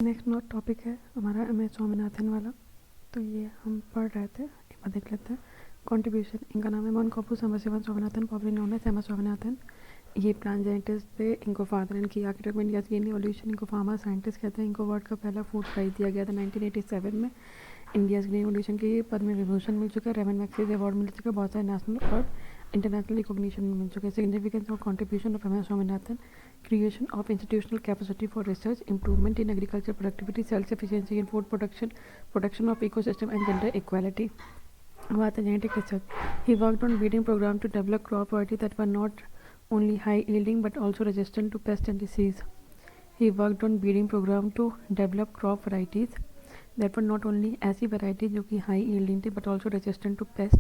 Next note topic है हमारा MS Swaminathan वाला। तो ये हम पढ़ रहे थे, एक बार देख लेते हैं। कॉन्ट्रीब्यूशन, इनका नाम है Monkombu Sambasivan Swaminathan, popularly known as MS Swaminathan. ये प्लांट साइंटिस्ट थे। इनको फादर इनकी आर्किटेक्ट में इंडिया ग्रीन रिवॉल्यूशन, इनको फार्मा साइंटिस्ट कहते हैं। इनको वर्ल्ड का पहला फूड प्राइज दिया गया था 1987 में। इंडिया ग्रीन रिवॉल्यूशन की पद्म विभूषण मिल चुका है, रेमन मैग्सेसे अवार्ड मिल चुका है, बहुत सारे नेशनल और इंटरनेशनल रिकॉग्निशन मिल चुके हैं। Significance of contribution of MS Swaminathan: creation of institutional capacity for research, improvement in agriculture productivity, self-sufficiency in food production, protection of ecosystem and gender equality. About the genetic research, he worked on breeding program to develop crop varieties that were not only high yielding but also resistant to pest and disease. He worked on breeding program to develop crop varieties that were not only ऐसी varieties जो कि high yielding थी but also resistant to pest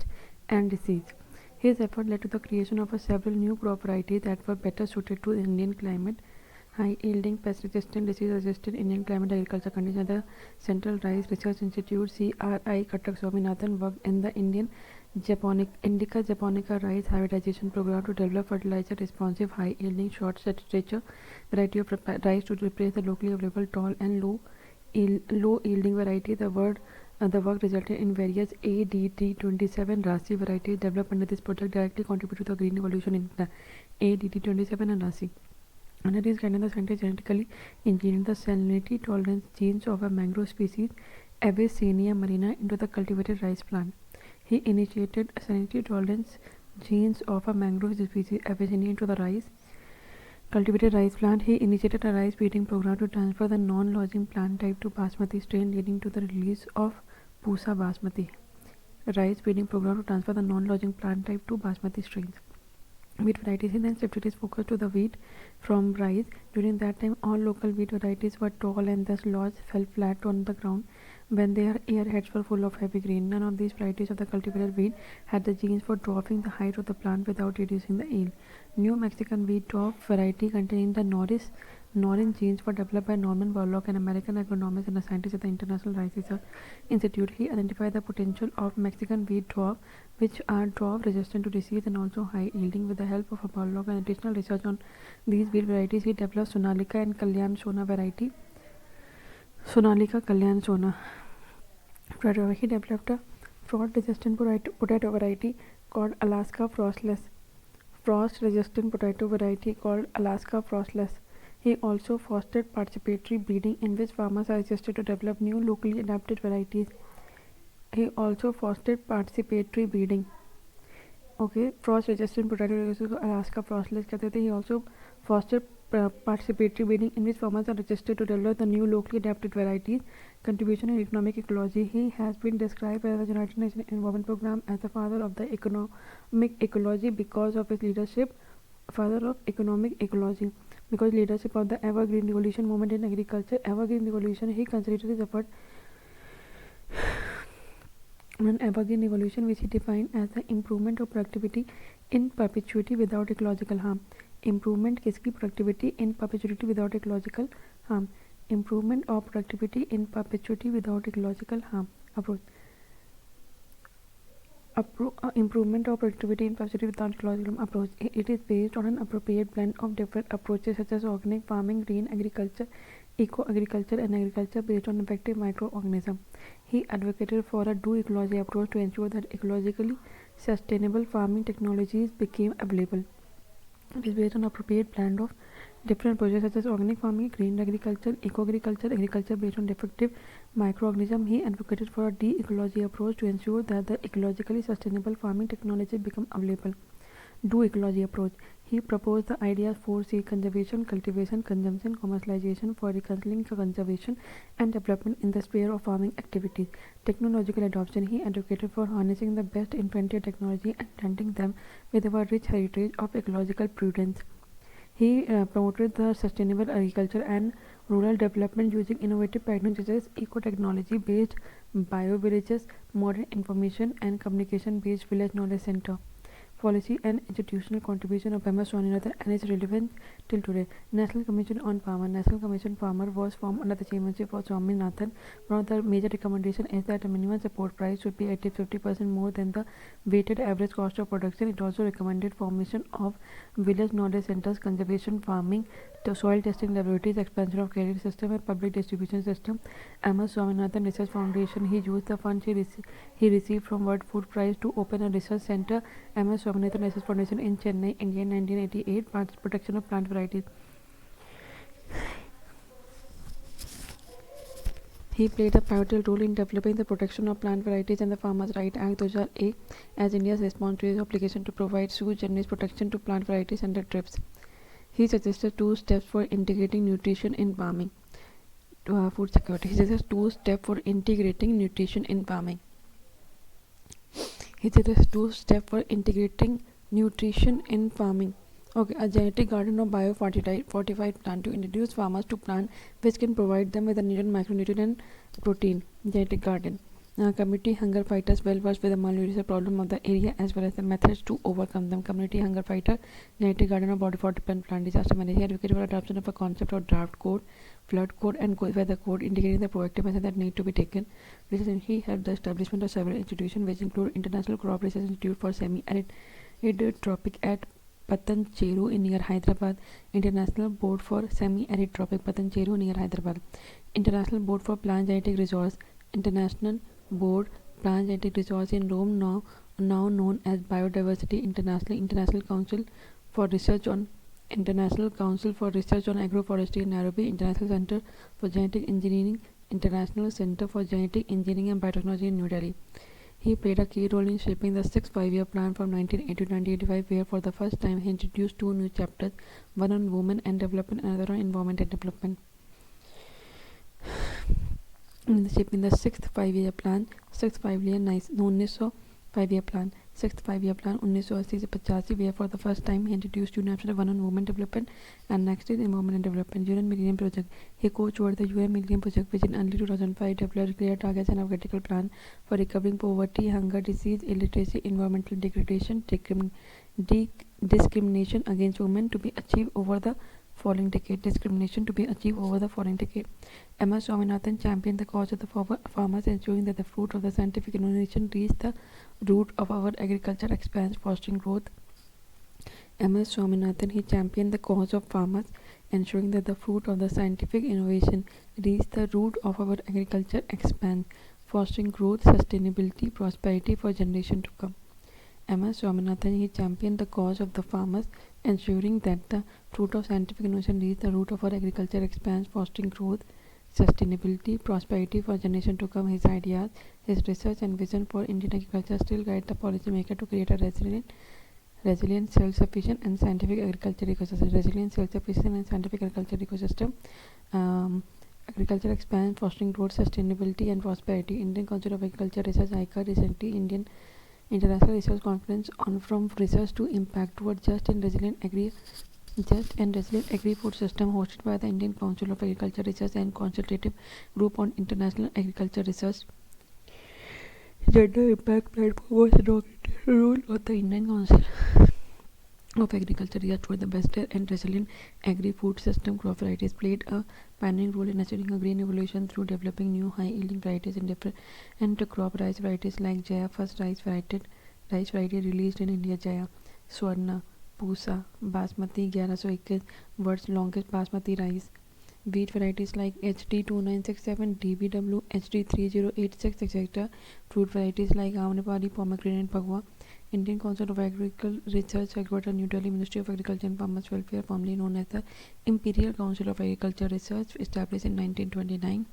and disease. His effort led to the creation of several new crop varieties that were better suited to Indian climate, high-yielding, pest-resistant, disease-resistant Indian climate agriculture conditions. The Central Rice Research Institute (CRI) Cuttack Swaminathan worked in the Indica japonica rice hybridization program to develop fertilizer-responsive, high-yielding, short-stature variety of rice to replace the locally available tall and low-yielding variety. The work resulted in various ADT27 Rasi varieties developed under this project, directly contributed to the green revolution in ADT27 and Rasi. Under this guidance, the scientists genetically engineered the salinity tolerance genes of a mangrove species, Avicennia marina, into the cultivated rice plant. He initiated salinity tolerance genes of a mangrove species, Avicennia, into the cultivated rice plant. He initiated a rice breeding program to transfer the non-lodging plant type to basmati strain, leading to the release of Pusa basmati. Rice breeding program to transfer the non-lodging plant type to basmati strains. Wheat varieties. He then shifted his focus to the wheat from rice. During that time, all local wheat varieties were tall and thus lodged fell flat on the ground when their earheads were full of heavy grain. None of these varieties of the cultivated wheat had the genes for dwarfing the height of the plant without reducing the yield. New Mexican wheat dwarf variety containing the Norin genes were developed by Norman Borlaug, an American agronomist and a scientist at the International Rice Research Institute. He identified the potential of Mexican wheat dwarf, which are dwarf resistant to disease and also high yielding. With the help of a Borlaug and additional research on these wheat varieties, he developed Sonalika and Kalyan Sona variety. Sonalika Kalyan Sona. He developed a frost-resistant potato variety called Alaska Frostless. Frost-resistant potato variety called Alaska Frostless. He also fostered participatory breeding, in which farmers are suggested to develop new locally adapted varieties. He also fostered participatory breeding. Okay, frost-resistant potato, Alaska Frostless कहते थे. He also fostered participatory breeding, in which farmers are registered to develop the new locally adapted varieties. Contribution in economic ecology. He has been described by the United Nations Environment Program as the father of the economic ecology because of his leadership. Because leadership of the Evergreen Revolution movement in agriculture. Evergreen Revolution, he considered his effort an evergreen revolution, which he defined as the improvement of productivity in perpetuity without ecological harm. Improvement किसकी productivity in perpetuity without ecological harm. Improvement of productivity in perpetuity without ecological harm approach. Improvement of productivity in perpetuity without ecological harm approach. It is based on an appropriate blend of different approaches such as organic farming, green agriculture, eco-agriculture, and agriculture based on effective microorganisms. He advocated for a do ecology approach to ensure that ecologically sustainable farming technologies became available. It is based on appropriate blend of different approaches such as organic farming, green agriculture, eco-agriculture, agriculture based on effective microorganisms. He advocated for a de-ecology approach to ensure that the ecologically sustainable farming technologies become available. Do ecology approach. He proposed the ideas 4C: conservation, cultivation, consumption, commercialization for reconciling conservation and development in the sphere of farming activities. Technological adoption. He advocated for harnessing the best in frontier technology and blending them with our rich heritage of ecological prudence. He promoted the sustainable agriculture and rural development using innovative technologies such as eco-technology based bio-villages, modern information and communication based village knowledge center. policy and institutional contribution of M.S. Swaminathan and its relevance till today. National Commission on Farmer. National Commission Farmer was formed under the chairmanship of Swaminathan. One of the major recommendations is that the minimum support price should be at least 50% more than the weighted average cost of production. It also recommended formation of village knowledge centers, conservation farming, the soil testing laboratories, expansion of credit system and public distribution system. M.S. Swaminathan Research Foundation. He used the funds he received from World Food Prize to open a research center, M.S. Swaminathan Research Foundation in Chennai, India, in 1988. Protection of plant varieties. He played a pivotal role in developing the Protection of Plant Varieties and the Farmers' Right Act 2001 as India's response to his obligation to provide sui generis protection to plant varieties under TRIPS. He suggested 2 steps for integrating nutrition in farming. Food security. He suggests 2 steps for integrating nutrition in farming. He suggests 2 steps for integrating nutrition in farming. Okay, a genetic garden of biofortified plant to introduce farmers to plant which can provide them with a nutrient, micronutrient and protein. Genetic garden. Community hunger fighters well versed with the malnutrition problem of the area as well as the methods to overcome them. Community hunger fighter, genetic garden of body fortified plant disaster management. Advocate for adoption of a concept of draft code, flood code and weather code, indicating the proactive measures that need to be taken. Recently helped the establishment of several institutions which include International Crop Research Institute for Semi-Arid Tropic at Patancheru near Hyderabad, International Board for Semi-Arid Tropic Patancheru near Hyderabad, International Board for Plant Genetic Resource, International Board Plant Genetic Resource in Rome, now known as Biodiversity International Council for Research on Agroforestry in Nairobi, International Center for Genetic Engineering, International Center for Genetic Engineering and Biotechnology in New Delhi. He played a key role in shaping the 6th five-year plan from 1980 to 1985, where for the first time he introduced 2 new chapters, one on women and development and another on environment and development. In shaping the 6th five-year plan, 6th five-year plan, 6th five-year plan 1980 से 85, where for the first time he introduced 2 chapters, one on women development and next is environment and development. UN Millennium Project. He co-chaired the UN Millennium Project, which in early 2005 developed clear targets and a critical plan for recovering poverty, hunger, disease, illiteracy, environmental degradation, discrimination against women to be achieved over the following decade. M.S. Swaminathan championed the cause of the farmers, ensuring that the fruit of the scientific innovation reach the root of our agriculture, expands, fostering growth. M.S. Swaminathan, he championed the cause of farmers, ensuring that the fruit of the scientific innovation reach the root of our agriculture, expands, fostering growth, sustainability, prosperity for generations to come. M.S. Swaminathan, he championed the cause of the farmers, ensuring that the fruit of scientific innovation reach the root of our agriculture, expands, fostering growth, sustainability, prosperity for generations to come. His ideas, his research and vision for Indian agriculture still guide the policymaker to create a resilient, self-sufficient and scientific agriculture ecosystem. Agriculture expands, fostering growth, sustainability and prosperity. Indian Council of Agriculture Research (ICAR) recently International Research Conference on From Research to Impact Toward Just and Resilient Agri-Food System, hosted by the Indian Council of Agriculture Research and Consultative Group on International Agriculture Research. Gender Impact Platform was inaugurated. Role of the Indian Council of Agriculture Research toward the best and resilient agri-food system. Crop varieties played a pioneering role in achieving a green evolution through developing new high-yielding varieties in different crop rice varieties like Jaya, first rice variety released in India, Jaya, Swarna, Pusa, Basmati 1121, world's longest Basmati rice. Wheat varieties like HD2967, DBW, HD3086, etc. Fruit varieties like Amrapali, pomegranate, Bhagwa. Indian Council of Agricultural Research, headquartered New Delhi, Ministry of Agriculture and Farmers Welfare, formerly known as the Imperial Council of Agriculture Research, established in 1929.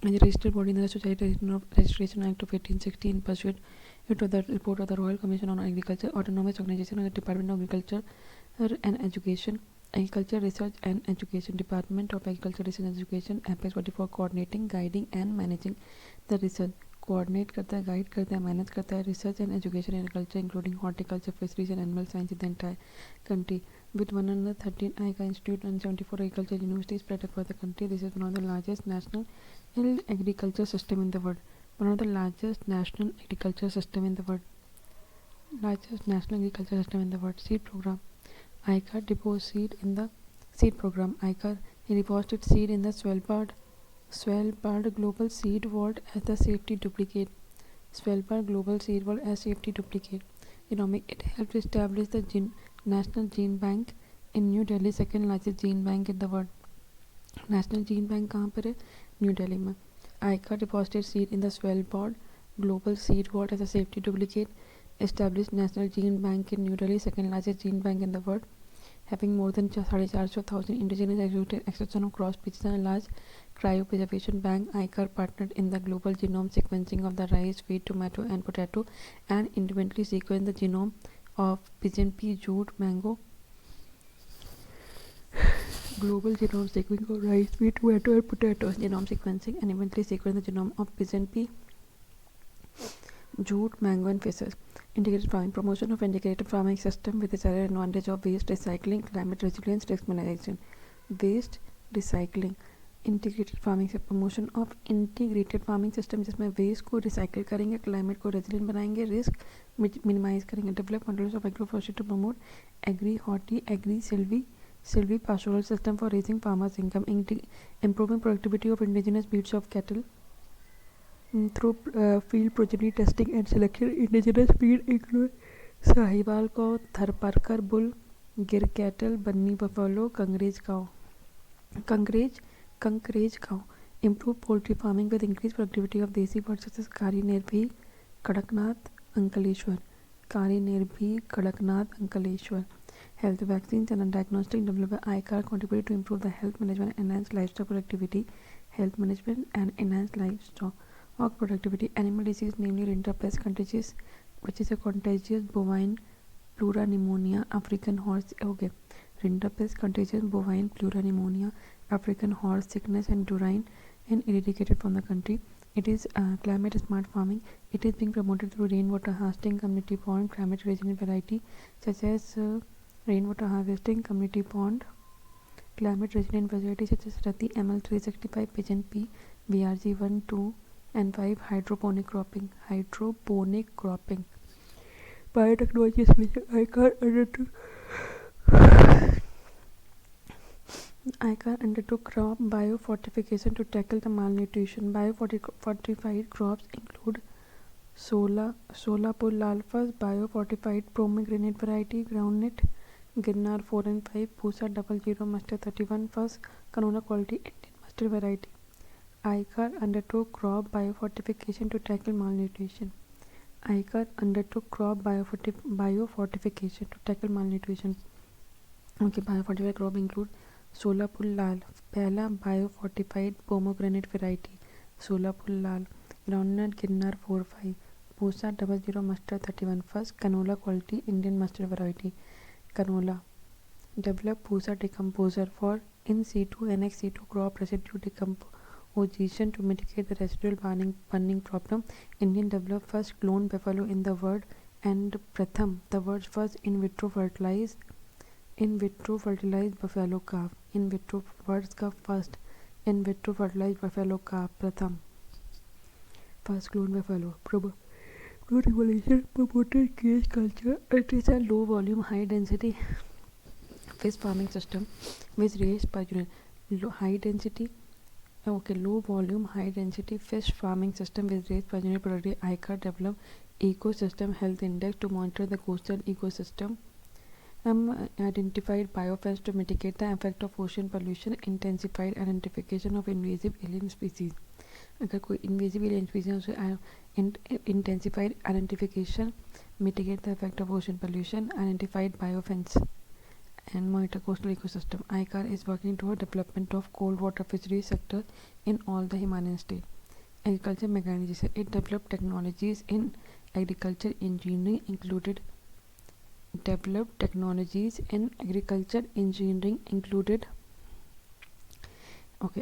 And the registered body in the Society Registration Act of 1860 pursuant to the report of the Royal Commission on Agriculture, Autonomous Organization of the Department of Agriculture and Education, Agriculture Research and Education, Department of Agriculture Research and Education, Apex body for coordinating, guiding and managing the research. Coordinate करता है, guide करता है, manage करता है research and education agriculture including horticulture, fisheries and animal science in the entire country. With 113 ICAR Institute and 74 agriculture universities spread across the country, this is one of the largest national agriculture system in the world. largest national agriculture system in the world. Seed program. ICAR deposed seed in the seed program. ICAR deposited seed in the Svalbard Global Seed Vault as the safety duplicate. Svalbard Global Seed Vault as safety duplicate. Genomic. It helped establish the National Gene Bank in New Delhi, second largest gene bank in the world. National gene bank कहाँ पर है? New Delhi में. आईका deposited seed in the Svalbard global seed vault as a safety duplicate. Establish national gene bank in New Delhi, second largest gene bank in the world. Having more than 450,000 indigenous extraction of cross species and a large cryopreservation bank, ICAR partnered in the global genome sequencing of the rice, wheat, tomato, and potato, and independently sequenced the genome of pigeon pea, jute, mango. Global genome sequencing of rice, wheat, tomato, and potatoes. Genome sequencing and eventually sequence the genome of pigeon pea, jute, mango, and fishes. Integrated farming. Promotion of integrated farming system with its added advantage of waste recycling, climate resilience, risk minimization. Waste recycling. Integrated farming से promotion of integrated farming system जिसमें waste को recycle करेंगे, climate को resilient बनाएंगे, risk minimise करेंगे. Develop models of agroforestry to promote agri horti agri silvi pastoral system for raising farmers' income, improving productivity of indigenous breeds of cattle through field progeny testing and selection. Indigenous breed include Sahiwal cow, Tharparkar bull, Gir cattle, Banni buffalo, Kangrej cow. Improve poultry farming with increased productivity of desi birds such as Kari Nirbhi, Kadaknath, Ankaleshwar. Health vaccines and diagnostic development by ICAR contribute to improve the health management, enhance livestock productivity, health management and enhance livestock productivity. Animal disease, namely rinderpest contagious, which is a contagious bovine pleuropneumonia, African horse. Okay, rinderpest contagious bovine pleuropneumonia, African horse sickness, and durine and eradicated from the country. It is climate smart farming. It is being promoted through rainwater harvesting, community pond, climate resilient variety such as rainwater harvesting, community pond, climate resilient varieties such as Rati, ML365, Pigeon Pea, VRG 1, 2 and 5, hydroponic cropping. Biotechnology solution. ICAR undertook crop biofortification to tackle the malnutrition. Biofortified crops include Solapur Lalfas, biofortified pomegranate variety, groundnut, Ginnar 4 and 5, Pusa 00 Mustard 31 first, Canola quality, Indian mustard variety. ICAR undertook crop biofortification to tackle malnutrition. ICAR undertook crop biofortification to tackle malnutrition. Okay, biofortified crop include Solapur Lal, पहला biofortified pomegranate variety, Solapur Lal, groundnut Ginnar 4-5, Pusa 00 Mustard 31 first, Canola quality, Indian mustard variety. Canola. Develop Pusa decomposer for in situ and ex situ crop residue decomposition to mitigate the residual burning problem. Indian developed first clone buffalo in the world and Pratham, the world's first in vitro fertilized buffalo calf. In vitro words का first in vitro fertilized buffalo calf Pratham. First clone buffalo. Regulation promoted cage culture. It is a low volume, high density fish farming system which raised per unit. Low volume, high density fish farming system with raised per unit productivity. ICAR developed ecosystem health index to monitor the coastal ecosystem. Identified biofence to mitigate the effect of ocean pollution. Intensified identification of invasive alien species. अगर कोई invasive alien species उसे intensified identification, mitigate the effect of ocean pollution, identified biofence and monitor coastal ecosystem. ICAR is working toward development of cold water fisheries sector in all the Himalayan states. Agriculture mechanization. It developed technologies in agriculture engineering included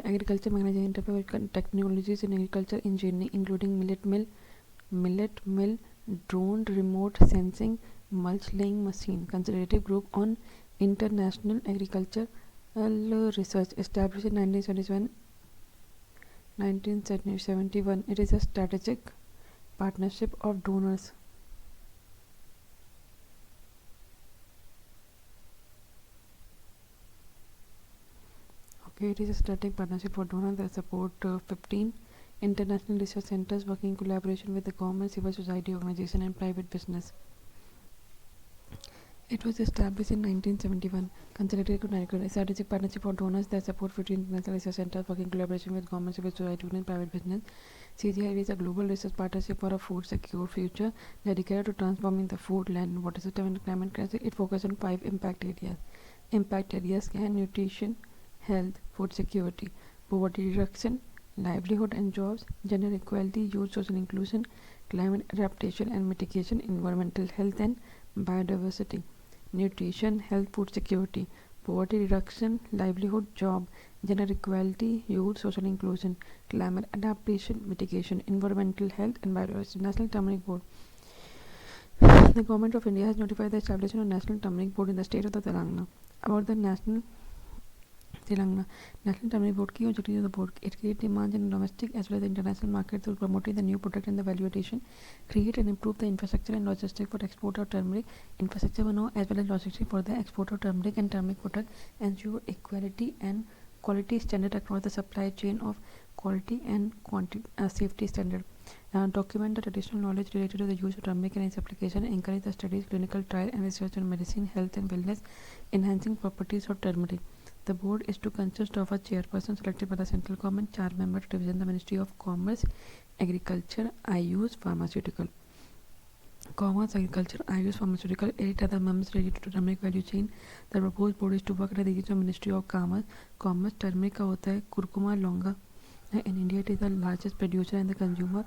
agriculture mechanization developed technologies in agriculture engineering including millet mill, drone remote sensing, mulch laying machine. Consultative group on international agricultural research established in 1971. It is a strategic partnership of donors It is a strategic partnership for donors that support 15 international research centers working in collaboration with the government, civil society organization and private business. It was established in 1971, consolidated a strategic partnership for donors that support 15 international research centers working in collaboration with government, civil society and private business. CGI is a global research partnership for a food secure future dedicated to transforming the food, land, and water system and climate crisis. It focuses on 5 impact areas. Impact areas can nutrition, health, food security, poverty reduction, livelihood and jobs, gender equality, youth social inclusion, climate adaptation and mitigation, environmental health and biodiversity. Nutrition, health, food security, poverty reduction, livelihood, job, gender equality, youth, social inclusion, climate adaptation, mitigation, environmental health and biodiversity. National Turmeric Board. The Government of India has notified the establishment of National Turmeric Board in the state of the Telangana. About the National Turmeric Board, key objectives of the board: it creates demand in domestic as well as the international market through promoting the new product and the value addition, create and improve the infrastructure and logistics for export of turmeric, infrastructure as well as logistics for the export of turmeric and turmeric product, ensure equality and quality standard across the supply chain of quality and safety standard. Document the traditional knowledge related to the use of turmeric and its application, encourage the studies, clinical trial and research on medicine, health and wellness, enhancing properties of turmeric. The board is to consist of a chairperson selected by the central government, 4 members to represent the Ministry of Commerce, Agriculture, Ayush, Pharmaceutical. 8 other members related to turmeric value chain. The proposed board is to work under the region of Ministry of Commerce. Turmeric का होता है curcuma longa. In India, it is the largest producer and the consumer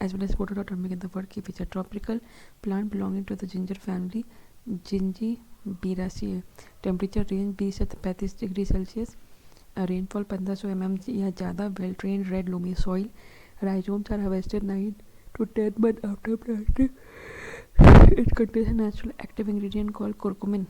as well as exporter of turmeric in the world. Key feature: tropical plant belonging to the ginger family, Gingiberaceae. Temperature range 20 से 35 degree Celsius. Rainfall 1500 mm या ज़्यादा. Well trained red loamy soil. Rhizomes are harvested 9 to 10 months after planting. It contains a natural active ingredient called curcumin,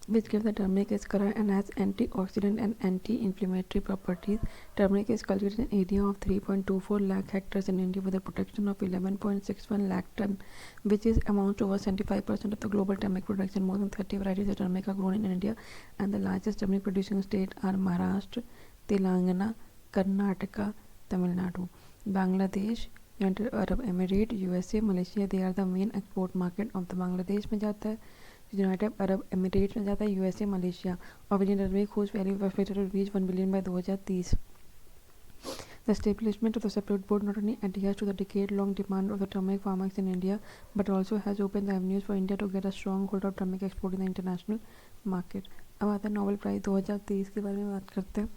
which gives the turmeric its color and has antioxidant and anti-inflammatory properties. Turmeric is cultivated in an area of 3.24 lakh hectares in India with a production of 11.61 lakh ton, which is amounts to over 75% of the global turmeric production. More than 30 varieties of turmeric are grown in India, and the largest turmeric producing states are Maharashtra, Telangana, Karnataka, Tamil Nadu. Bangladesh, United Arab Emirates, USA, Malaysia, they are the main export market of the Bangladesh में जाता है, United Arab Emirates में जाता है, USA, Malaysia. और Indian turmeric whose value was expected to reach 1 billion by 2030. The establishment of the separate board not only adheres to the decade-long demand of the turmeric farmers in India, but also has opened the avenues for India to get a strong hold of turmeric export in the international market. अब आता है Nobel prize 2023 के बारे में बात करते हैं.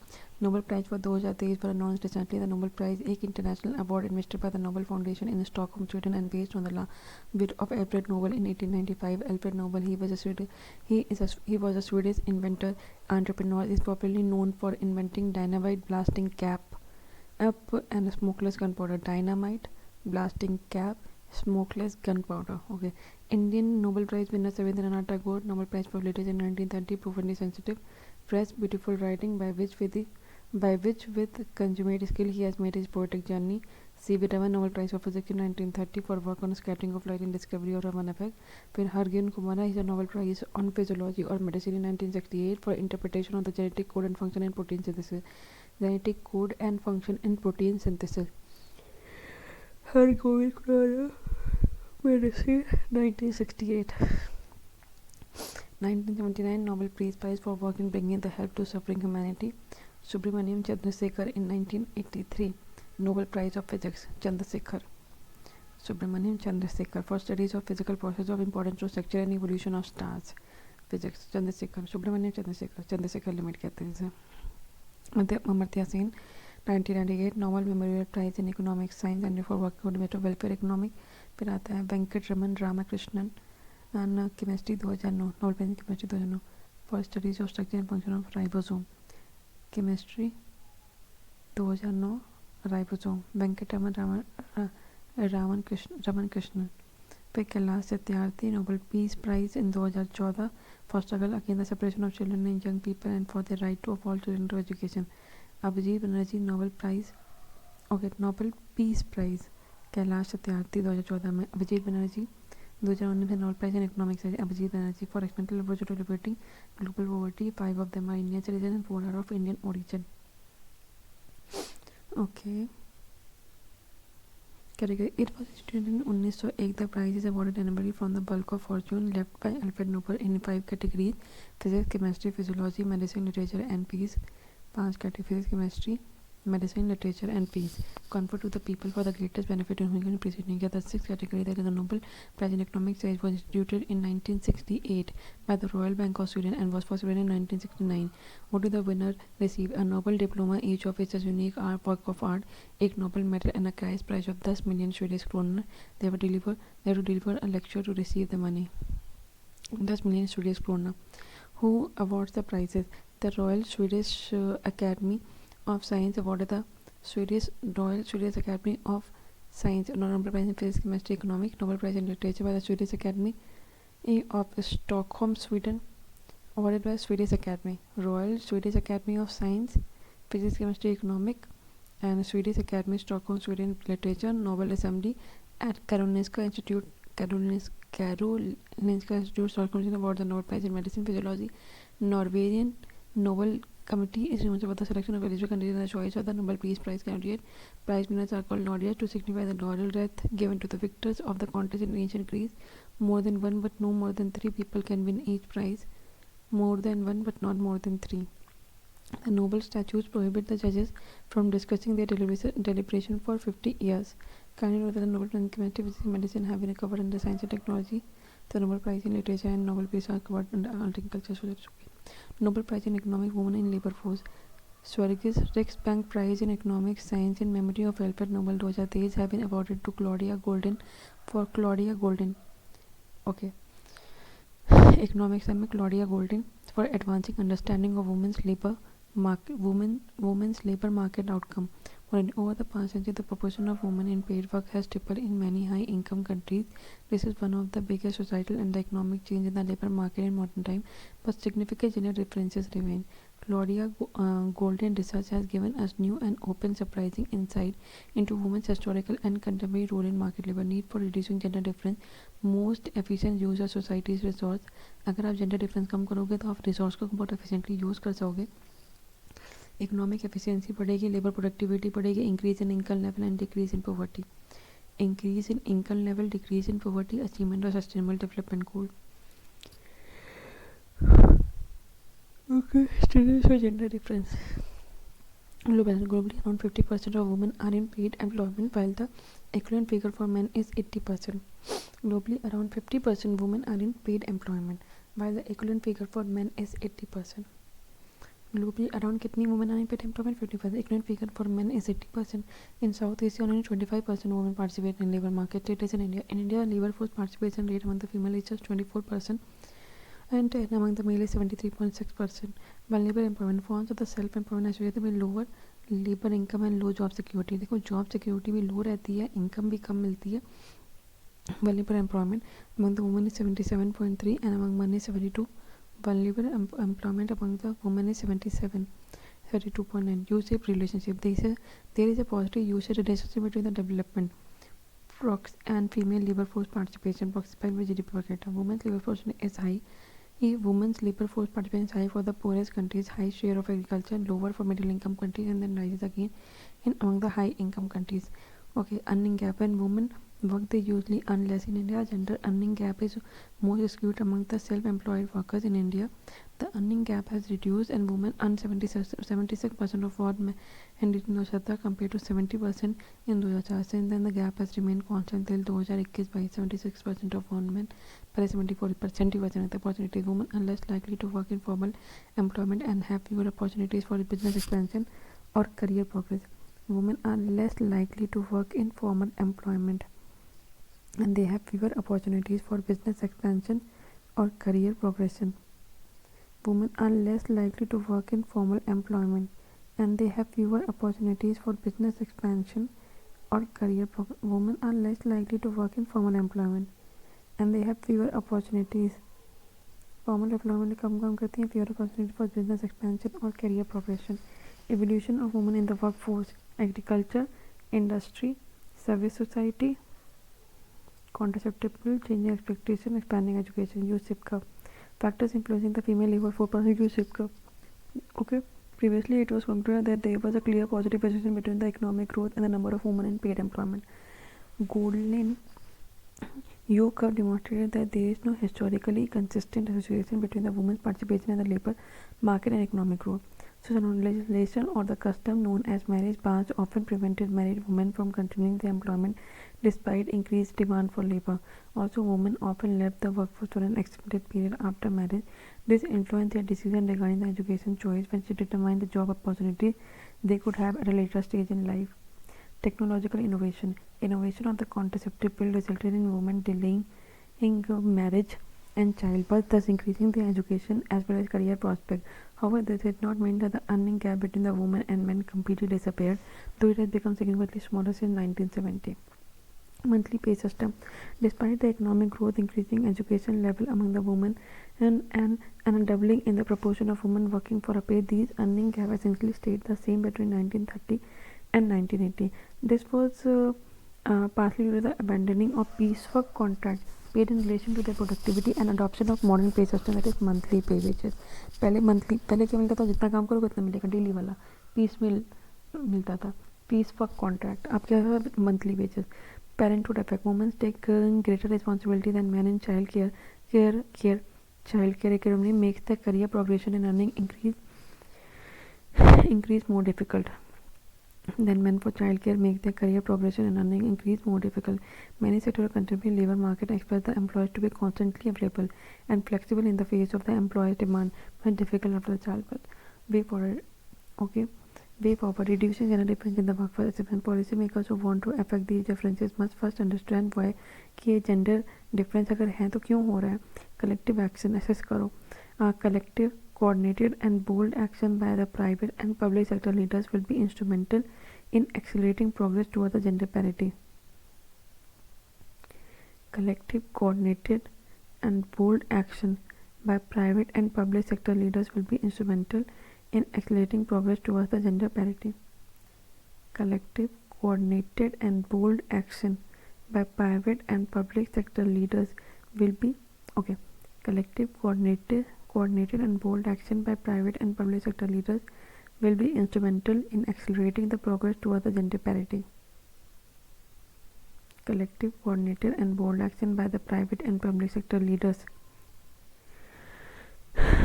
Nobel Prize for 2023 was announced recently. The Nobel Prize, एक international award administered by the Nobel Foundation in Stockholm, Sweden, and based on the wit of Alfred Nobel in 1895. Alfred Nobel, he was a Swedish inventor, entrepreneur, is popularly known for inventing dynamite blasting cap up and smokeless gunpowder. Dynamite blasting cap, smokeless gunpowder. Okay. Indian Nobel Prize winner Rabindranath Tagore, Nobel Prize for Literature in 1930, profoundly sensitive, fresh, beautiful writing by which with consummate skill he has made his poetic journey. C.V. Raman, Nobel Prize for Physics in 1930 for work on scattering of light in discovery of Raman effect. फिर हरगिन Kumara is a Nobel Prize on Physiology or Medicine in 1968 for interpretation of the genetic code and function in protein synthesis. Genetic code and function in protein synthesis. Hargovind Khurana, Medicine 1968. 1979 Nobel Peace Prize for work in bringing the help to suffering humanity. Subramaniam Chandrasekhar in 1983. Nobel Prize of Physics, Subramaniam Chandrasekhar for studies of physical process of importance to structure and evolution of stars. Physics, Subramaniam Chandrasekhar Limit कहते हैं इसे. Amartya Sen 1998 Nobel Memorial Prize in Economics, Science and for work on welfare economic. फिर आता है Venkat Raman Ramakrishnan and chemistry 2009 Nobel Prize in Chemistry 2009 for studies of structure and function of ribosome. Chemistry 2009 ribosome. Venkat Raman Krishnan. फिर Kailash Satyarthi Nobel Peace Prize in 2014 for struggle against the separation of children and young people and for the right of all children to education. Abhijit Banerjee Nobel Peace Prize Kailash Satyarthi 2014 में. अभिजीत बनर्जी 2019 में Nobel Prize in Economics है Abhijit Banerjee for experimental approach to liberating global poverty. 5 of them are Indian citizens and 4 are of Indian origin. Okay. Category. It was instituted in 1901. The prize is awarded annually from the bulk of fortune left by Alfred Nobel in 5 categories: physics, chemistry, physiology, medicine, literature, and peace. 5 categories: physics, chemistry, medicine, literature, and peace. Conferred to the people for the greatest benefit in human preceding year. The 6th category, that is the Nobel Prize in Economics, was instituted in 1968 by the Royal Bank of Sweden and was first given in 1969. What did the winner receive? A Nobel diploma, each of which is a unique work of art, a Nobel medal, and a cash prize of 10 million Swedish kronor. They have to deliver a lecture to receive the money. 10 million Swedish kronor. Who awards the prizes? The Royal Swedish Academy of Science awarded the Royal Swedish Academy of Science Nobel Prize in Physics, Chemistry, Economics. Nobel Prize in Literature by the Swedish Academy of Stockholm, Sweden, awarded by Swedish Academy. Royal Swedish Academy of Science, Physics, Chemistry, Economics, and Swedish Academy, Stockholm, Sweden, Literature. Nobel Assembly at Karolinska Institute, Stockholm, awards the Nobel Prize in Medicine, Physiology. Norwegian Nobel Committee is responsible for the selection of eligible candidates and the choice of the Nobel Peace Prize candidate. Prize winners are called laureates to signify the laurel wreath given to the victors of the contest in ancient Greece. More than one but no more than 3 people can win each prize. More than one but not more than 3. The Nobel statutes prohibit the judges from discussing their deliberation for 50 years. Kindly note that the Nobel Prize in Chemistry, Physics, and Medicine have been covered under Science and Technology. The Nobel Prize in Literature and Nobel Peace are covered under Agriculture. So that's okay. Nobel Prize in Economics, Women in Labor Force. Sveriges Riksbank Prize in Economics Science in memory of Alfred Nobel 2023 have been awarded to Claudia Golden. Okay. Economics में Claudia Golden for advancing understanding of women's labor market outcome. Over the past century, the proportion of women in paid work has tripled in many high-income countries. This is one of the biggest societal and economic change in the labor market in modern time, but significant gender differences remain. Claudia Golden research has given us new and open, surprising insight into women's historical and contemporary role in market labor. Need for reducing gender difference, most efficient use of society's resource. अगर आप gender difference कम करोगे तो आप resource को बहुत efficiently use कर सकोगे. Economic efficiency बढ़ेगी, labor productivity बढ़ेगी, increase in income level and decrease in poverty. Increase in income level, decrease in poverty, achievement of sustainable development goal. Okay, students for gender difference. Globally, around 50% of women are in paid employment, while the equivalent figure for men is 80%. Globally, around 50% women are in paid employment, while the equivalent figure for men is 80%. Globally, around कितनी women are in paid employment? 50%. Equivalent figure for men is 80%. In South Asia, only 25% women participate in labor market. It is in India. In India, labor force participation rate among the female is just 24%, and among the male is 73.6%. Vulnerable employment forms of the self-employment associated with lower labor income and low job security. देखो job security भी low रहती है, income भी कम मिलती है. Vulnerable employment among the women is 77.3 and among men is 72. Vulnerable employment among the women is 32.9. U-shaped relationship. There is a positive U-shaped relationship between the development and female labor force participation proxified by GDP per capita. Women's labor force is high. Women's labor force participation is high for the poorest countries, high share of agriculture, lower for middle income countries, and then rises again in among the high income countries. Okay, earning gap. When women work, they usually earn less. In India, gender earning gap is more skewed among the self-employed workers in India. The earning gap has reduced and women earn 76% of what men in 2017 compared to 70% in 2004. And then the gap has remained constant till 2021 by 76% of women, but 74% of the opportunities. Women are less likely to work in formal employment and have fewer opportunities for business expansion or career progress. Women are less likely to work in formal employment and they have fewer opportunities for business expansion or career progression. Women are less likely to work in formal employment and they have fewer opportunities for business expansion or career progression. Women are less likely to work in formal employment and they have fewer opportunities. Formal employment कम करती हैं, fewer opportunities for business expansion or career progression. Evolution of women in the workforce. Agriculture, industry, service society, contraceptive pill, changing expectation, expanding education. Use SIPCA. Factors influencing the female labor force. Use SIPCA. Okay. Previously, it was concluded that there was a clear positive association between the economic growth and the number of women in paid employment. Golden U curve demonstrated that there is no historically consistent association between the women's participation in the labor market and economic growth. Social legislation or the custom known as marriage bans often prevented married women from continuing their employment despite increased demand for labor. Also, women often left the workforce for an extended period after marriage. This influenced their decision regarding the education choice when she determined the job opportunity they could have at a later stage in life. Technological innovation. Innovation of the contraceptive pill resulted in women delaying marriage and childbirth, thus increasing their education as well as career prospects. However, this did not mean that the earning gap between the women and men completely disappeared, though it has become significantly smaller since 1970. Monthly pay system. Despite the economic growth, increasing education level among the women and a doubling in the proportion of women working for a pay, these earning gap essentially stayed the same between 1930 and 1980. This was partly due to the abandoning of piecework contracts paid in relation to their productivity and adoption of modern pay system, that is monthly pay wages. पहले क्या मिलता था, जितना काम करोगे उतना मिलेगा, daily वाला पीस मिलता था, पीस वर्क कॉन्ट्रैक्ट. अब क्या है, monthly wages. Parenthood effect. Women take greater responsibility than men in child care economy makes the career progression and earning increase more difficult than men for childcare make their career progression and earning increase more difficult. Many sectors of contemporary labor market expect the employees to be constantly available and flexible in the face of the employer's demand when difficult after the childbirth. Way forward, reducing gender difference in the workforce assessment. Policymakers who want to affect these differences must first understand why कि gender difference अगर है तो क्यों हो रहा है. Collective action assess करो. Collective, coordinated and bold action by the private and public sector leaders will be instrumental in accelerating progress towards the gender parity. Collective, coordinated and bold action by private and public sector leaders will be instrumental in accelerating progress towards the gender parity. Collective, coordinated and bold action by private and public sector leaders will be collective, coordinated and bold action by private and public sector leaders will be instrumental in accelerating the progress towards the gender parity. Collective, coordinated and bold action by the private and public sector leaders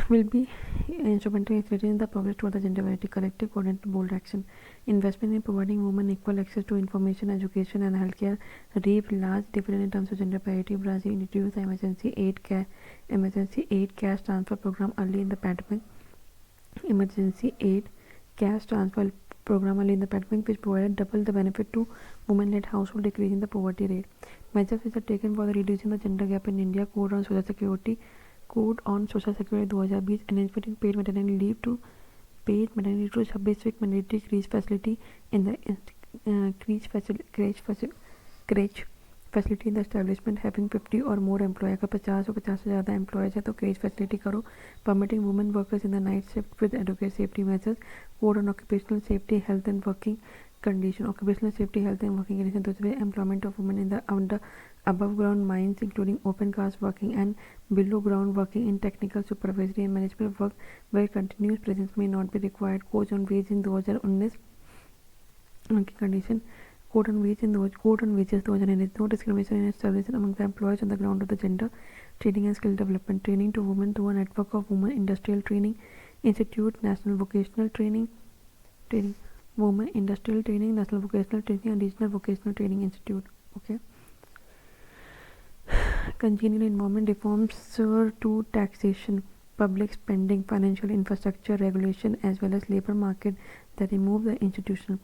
will be instrumental in accelerating the progress toward the gender parity. Collective, coordinated, bold action. Investment in providing women equal access to information, education, and healthcare reap large dividend in terms of gender parity. Brazil introduced the emergency aid cash transfer program early in the pandemic. Emergency aid cash transfer program early in the pandemic, which provided double the benefit to women-led household, decreasing the poverty rate. Measures which are taken for reducing the gender gap in India. Code on Social Security 2020 arrangement in paid maternity leave to 26 week mandatory creche facility in the creche facility in the establishment having 50 or more employees. अगर 50 से ज़्यादा employees है तो creche facility करो. Permitting women workers in the night shift with adequate safety measures. Code on occupational safety, health and working condition. Occupational safety, health and working condition. दूसरे employment of women in the above ground mines including open cast working and below ground working in technical, supervisory and management work where continuous presence may not be required. Code on wage in 2019 condition. Code on wages 2019. No discrimination in establishment among the employees on the ground of the gender. Training and skill development. Training to women through a network of women industrial training institute, national vocational training, women industrial training, national vocational training and regional vocational training institute. Congenial environment reforms to taxation, public spending, financial infrastructure regulation as well as labor market that remove the institutional.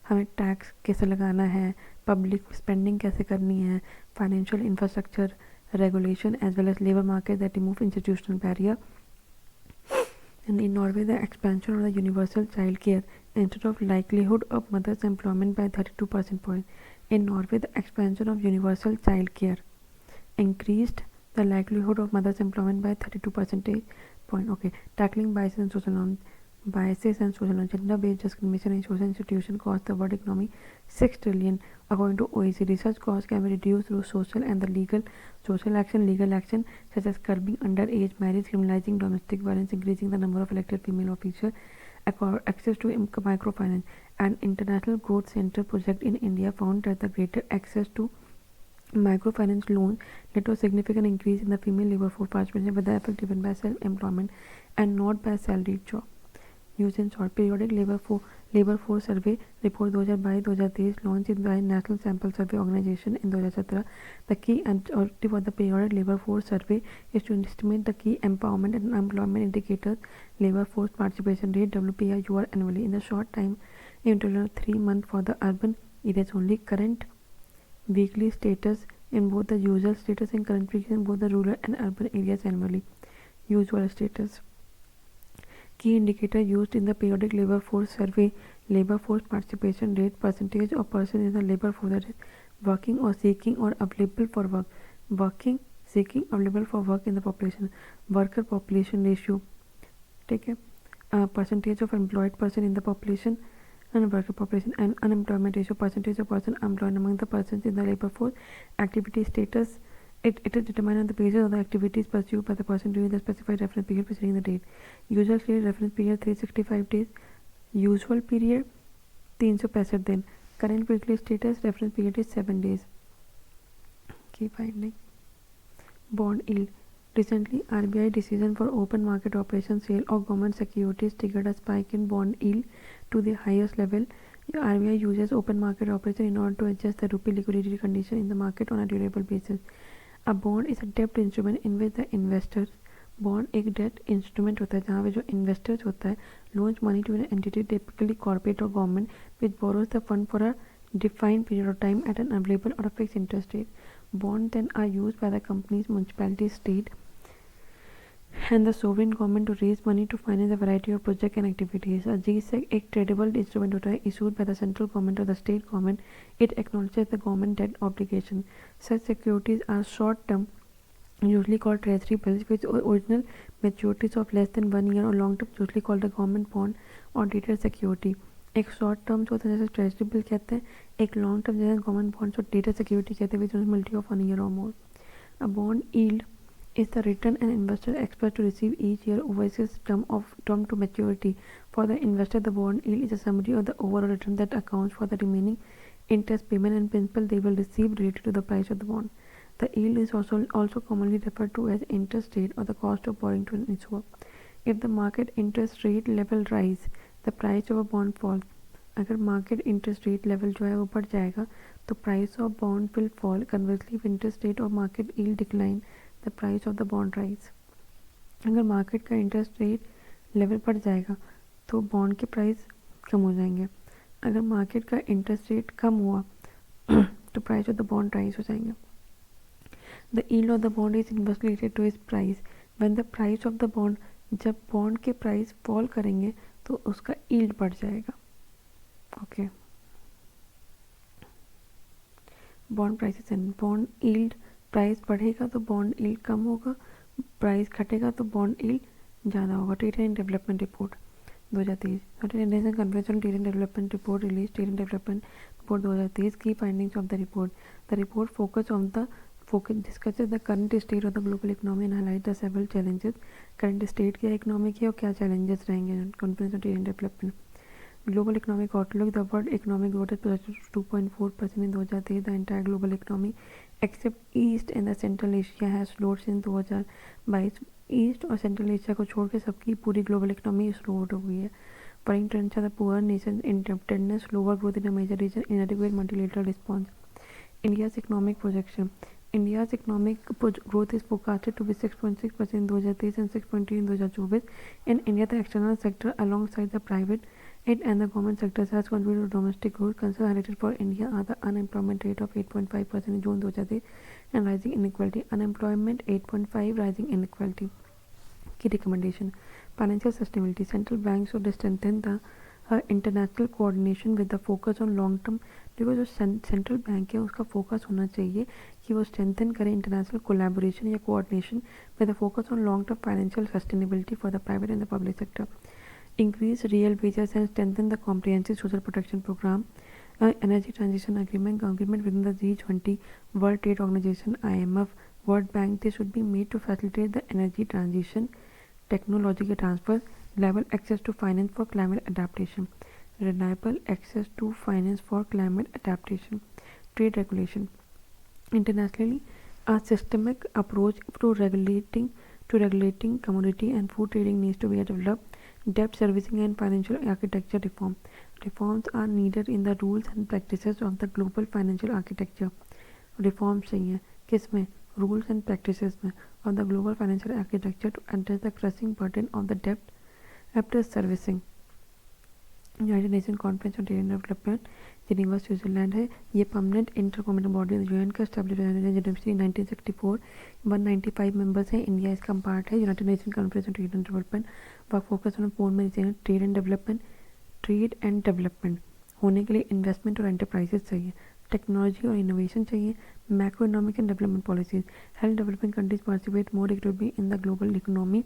हमें tax कैसे लगाना है, public spending कैसे करनी है, financial infrastructure regulation as well as labor market that remove institutional barrier. And in Norway, the expansion of the universal child care instead of likelihood of mother's employment by 32 percentage points. In Norway, the expansion of universal child care increased the likelihood of mother's employment by 32 percentage point. Tackling biases and social norms. biases and social and gender-based discrimination in social institutions cost the world economy 6 trillion. According to OECD, such costs can be reduced through social and the legal action such as curbing underage marriage, criminalizing domestic violence, increasing the number of elected female officials, access to microfinance. An international growth center project in India found that the greater access to microfinance loans led to a significant increase in the female labor force participation, with the effect driven by self-employment and not by salaried job. News in short: periodic labor force survey report 2022-2023 launched by National Sample Survey Organization in 2017. The key objective of the periodic labor force survey is to estimate the key empowerment and employment indicators, labor force participation rate (WPI) annually in the short time interval 3 months for the urban areas only, current weekly status in both the usual status and current weekly in both the rural and urban areas annually. Usual status. Key indicator used in the periodic labor force survey: labor force participation rate, percentage of person in the labor force that is working or seeking or available for work, working, seeking, available for work in the population, worker population ratio, ठीक है, percentage of employed person in the population and worker population, and unemployment ratio, percentage of person employed among the persons in the labor force, activity status. It is determined on the basis of the activities pursued by the person during the specified reference period preceding the date. Usual period reference period 365 days. Usual period 365 दिन. Current weekly status reference period is 7 days. Key finding. Bond yield. Recently, RBI decision for open market operation sale of government securities triggered a spike in bond yield to the highest level. RBI uses open market operation in order to adjust the rupee liquidity condition in the market on a durable basis. A bond is a debt instrument in which the investors, bond एक debt instrument होता है जहाँ पे जो investors होता है loans money to an entity, typically corporate or government, which borrows the fund for a defined period of time at an available or a fixed interest rate. Bonds then are used by the companies, municipalities, state and the sovereign government to raise money to finance a variety of projects and activities. A GSEC एक tradable instrument होता है issued by the central government or the state government. It acknowledges the government debt obligation. Such securities are short term, usually called treasury bills, with original maturities of less than 1 year, or long term, usually called the government bond or dated security. एक short term होता है जैसे treasury bill कहते हैं, एक long term जैसे government bonds और data security कहते हैं, विच multi of 1 year or more. A bond yield is the return an investor expects to receive each year over its term to maturity. For the investor, the bond yield is a summary of the overall return that accounts for the remaining interest payment and principal they will receive related to the price of the bond. The yield is also commonly referred to as interest rate or the cost of borrowing to an issuer. If the market interest rate level rise, the price of a bond falls. अगर market interest rate level जो है वो बढ़ जाएगा तो price of bond will fall. Conversely, if interest rate or market yield decline, the price of the bond rise. अगर market का interest rate level बढ़ जाएगा तो bond के price कम हो जाएंगे. अगर market का interest rate कम हुआ तो price of the bond rise हो जाएंगे. The yield of the bond is inversely related to its price. When the price of the bond, जब bond के price fall करेंगे तो उसका yield बढ़ जाएगा. Okay. Bond prices and bond yield. Price बढ़ेगा तो बॉन्ड yield कम होगा, प्राइस घटेगा तो बॉन्ड yield ज़्यादा होगा. Trade and development report 2023. International conference on trade and development report release. Trade and development report 2023. की findings of the report. The report discusses the current state of the global economy and highlight the several challenges. Current state क्या economy की और क्या challenges रहेंगे conference on trade and development. Global economic outlook. The world economic growth is projected to 2.4% in 2023. The entire global economy except East and the Central Asia has slowed since 2022. East और central Asia को छोड़ के सबकी पूरी global economy slowed हो गई है. Foreign trends are the poor nation indebtedness, slower growth in a major region, inadequate multilateral response. India's economic projection. India's economic growth is forecasted to be 6.6% in 2023 and 6.3% in 2024. In India, the external sector alongside the private and the government sectors has contributed to domestic growth. Concerns highlighted for India are the unemployment rate of 8.5% in June 2023 and rising inequality. Unemployment 8.5, rising inequality. Key recommendation. Financial sustainability. Central banks should strengthen the international coordination with the focus on long term. देखो जो central bank है उसका focus होना चाहिए कि वो strengthen करें international collaboration या coordination with the focus on long term financial sustainability for the private and the public sector. increase real wages and strengthen the comprehensive social protection program. Energy transition agreement within the G20, World Trade Organization, IMF, World Bank. They should be made to facilitate the energy transition, technology transfer, reliable access to finance for climate adaptation, trade regulation. Internationally, a systemic approach to regulating commodity and food trading needs to be developed. Debt servicing and financial architecture reform. Reforms are needed in the rules and practices of the global financial architecture. Reforms चाहिए किसमें? Rules and practices में of the global financial architecture to address the crushing burden of the debt after servicing. United nation conference on trade and development Geneva Switzerland है. ये permanent inter government body UN का establish 1964. 195 members हैं. India इसका part है. United nation conference on trade and development work focus on 4 में trade and development होने के लिए इन्वेस्टमेंट और एंटरप्राइजेस चाहिए, टेक्नोलॉजी और इनोवेशन चाहिए, macro economic and development policies, help developing countries participate more actively in the global economy,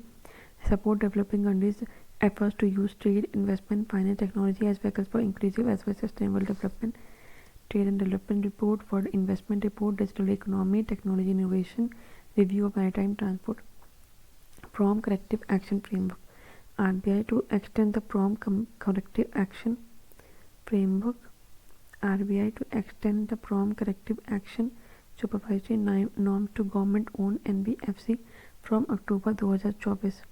support developing countries efforts to use trade, investment, finance, technology as vehicles for inclusive as well as sustainable development. Trade and development report for investment report, digital economy, technology innovation, review of maritime transport. Prompt corrective action framework. RBI to extend the prompt corrective action framework. RBI to extend the prompt corrective action supervisory norms to government-owned NBFC from October 2024.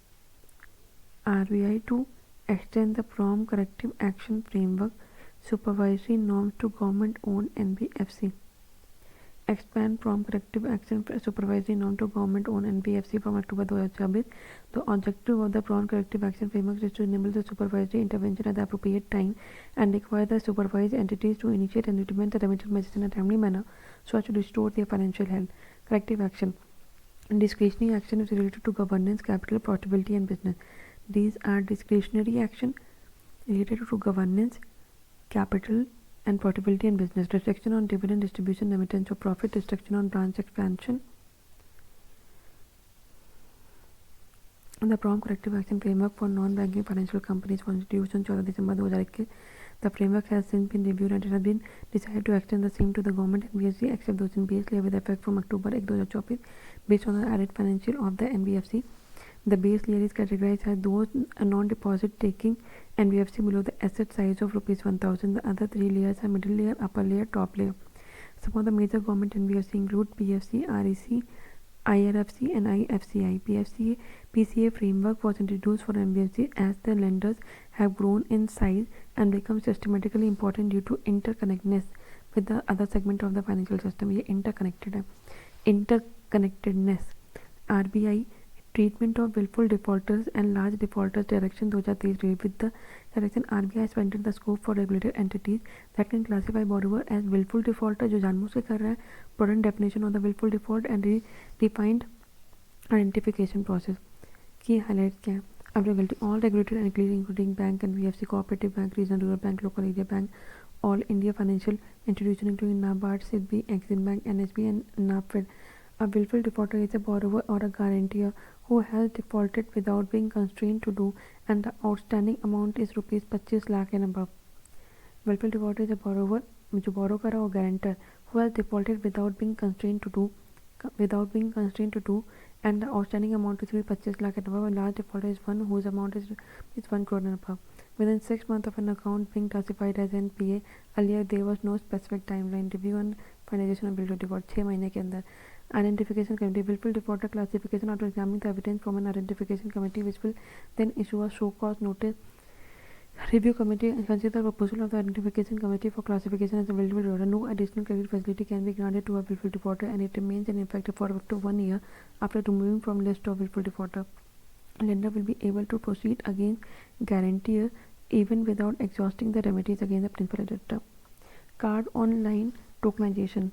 RBI to extend the prompt corrective action framework supervisory norms to government-owned NBFC. Expand prompt corrective action supervisory norm to government-owned NBFC from October 2024. The objective of the prompt corrective action framework is to enable the supervisory intervention at the appropriate time and require the supervised entities to initiate and implement the remedial measures in a timely manner so as to restore their financial health. Corrective action. Discretionary action is related to governance, capital, profitability and business. These are discretionary action related to governance, capital and profitability and business. Restriction on dividend distribution, remittance of profit, restriction on branch expansion. The prompt corrective action framework for non-banking financial companies for institutions 14 December 2021. The framework has since been reviewed and it has been decided to extend the same to the government NBFC except those in base layer with effect from October 2024 based on the added financial of the NBFC. The base layer is categorized as those non-deposit taking NBFC below the asset size of ₹1,000. The other 3 layers are middle layer, upper layer, top layer. Some of the major government NBFC include PFC, REC, IRFC and IFCI. PCA framework was introduced for NBFC as the lenders have grown in size and become systematically important due to interconnectedness with the other segment of the financial system. ये interconnected है. Interconnectedness. RBI treatment of willful defaulters and large defaulters direction 2023. With the direction, RBI has expanded the scope for regulated entities that can classify borrower as willful defaulter जो जानबूझ के कर रहा है, broadened definition of the willful default and refined identification process. Key highlights क्या है? Applicability. All regulated entities including bank, NBFC, cooperative bank, regional rural bank, local area bank, all India financial institutions including NABARD, SIDBI, Exim Bank, NSB and NABFED. A willful defaulter is a borrower or a guarantor who has defaulted without being constrained to do and the outstanding amount is ₹25 lakh and above. Willful defaulter is a borrower जो borrow कर रहा है, guarantor who has defaulted without being constrained to do and the outstanding amount is ₹25 lakh and above. A large defaulter is one whose amount is 1 crore and above. Within 6 months of an account being classified as NPA, earlier there was no specific timeline. Review and finalization of willful default 6 महीने के अंदर. Identification committee. Willful defaulter classification after examining the evidence from an identification committee which will then issue a show cause notice. Review committee consider the proposal of the identification committee for classification as a willful defaulter. No additional credit facility can be granted to a willful defaulter and it remains in effect for up to 1 year after removing from list of willful defaulter. Lender will be able to proceed against guarantor even without exhausting the remedies against the principal debtor. Card online tokenization.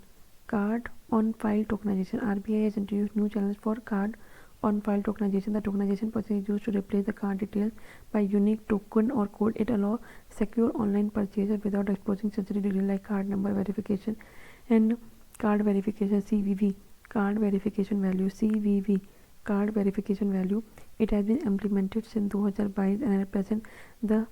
Card on file tokenization. RBI has introduced new challenge for card on file tokenization. The tokenization process is used to replace the card details by unique token or code. It allows secure online purchases without exposing sensitive details like card number verification and card verification CVV. Card verification value CVV. card verification value. It has been implemented since 2022 and represents the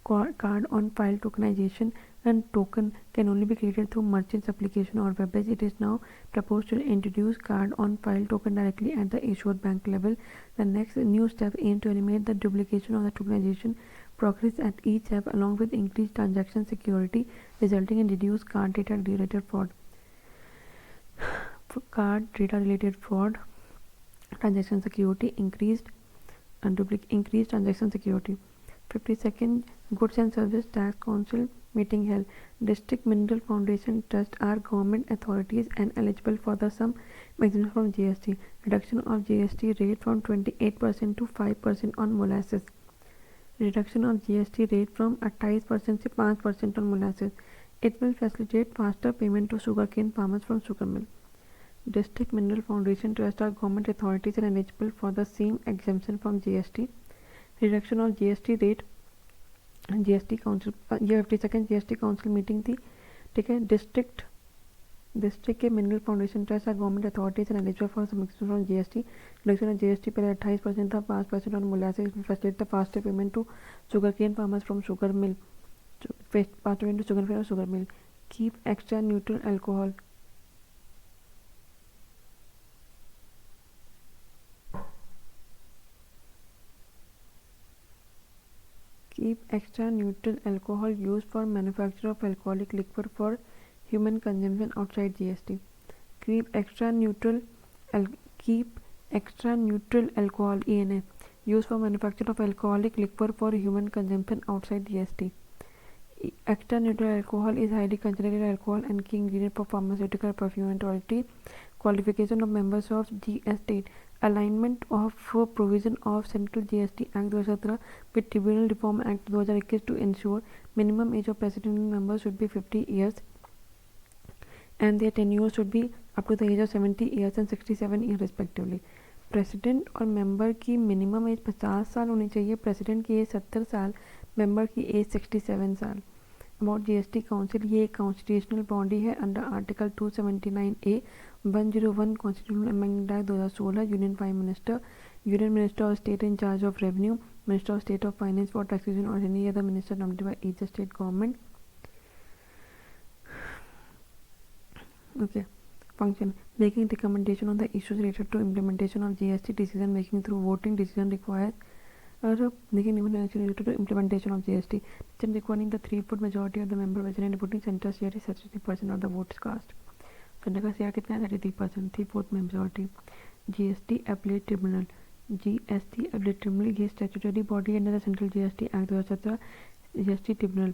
card on file tokenization, and token can only be created through merchant's application or web page. It is now proposed to introduce card on file token directly at the issuer bank level. The next new step aims to eliminate the duplication of the tokenization progress at each step, along with increased transaction security, resulting in reduced card data related fraud. Transaction security increased transaction security. 52nd Goods and Service Tax Council meeting held. District Mineral Foundation Trust are government authorities and eligible for the sum exemption from GST. Reduction of GST rate from 28% to 5% on molasses. Reduction of GST rate from 28% to 5% on molasses. It will facilitate faster payment to sugarcane farmers from sugar mill. District Mineral Foundation Trust are government authorities and eligible for the same exemption from GST. Reduction of GST rate. GST Council ये 52nd GST Council meeting थी, ठीक है. District के mineral foundation trust are government authorities and eligible for submission from GST. Reduction of GST पहले 28% था, 5% on molasses. Facilitate the faster payment to sugar cane farmers from sugar mill. Faster payment to sugar mill. Keep extra neutral alcohol. Keep extra neutral alcohol used for manufacture of alcoholic liquor for human consumption outside GST. Keep extra neutral alcohol (ENA) used for manufacture of alcoholic liquor for human consumption outside GST. Extra neutral alcohol is highly concentrated alcohol and key ingredient for pharmaceutical, perfume and toiletry. Qualification of members of GST. Alignment of provision of Central GST Act 2017 with Tribunal Reform Act 2021 to ensure minimum age of president and members should be 50 years and their tenure should be up to the age of 70 years and 67 years respectively. President और member की minimum age 50 साल होनी चाहिए, president की as 70 साल, member की as 67 साल. About GST council, ये एक कॉन्स्टिट्यूशनल बॉडी है under article 279A 101 constitutional amendment act 2016. Union minister of state in charge of revenue, minister of state of finance for taxation और any other minister nominated by each state government. Okay. Function. Making recommendation on the issues related to implementation of GST. Decision making through voting. Decision requires making recommendation related to implementation of GST. Decision requiring the 3/4 majority of the member present and voting center share is 33% of the votes cast. Centre का share कितना है? 33%. 3/4 majority. GST Appellate Tribunal. GST Appellate Tribunal ये statutory body under the Central GST Act 2017. GST Tribunal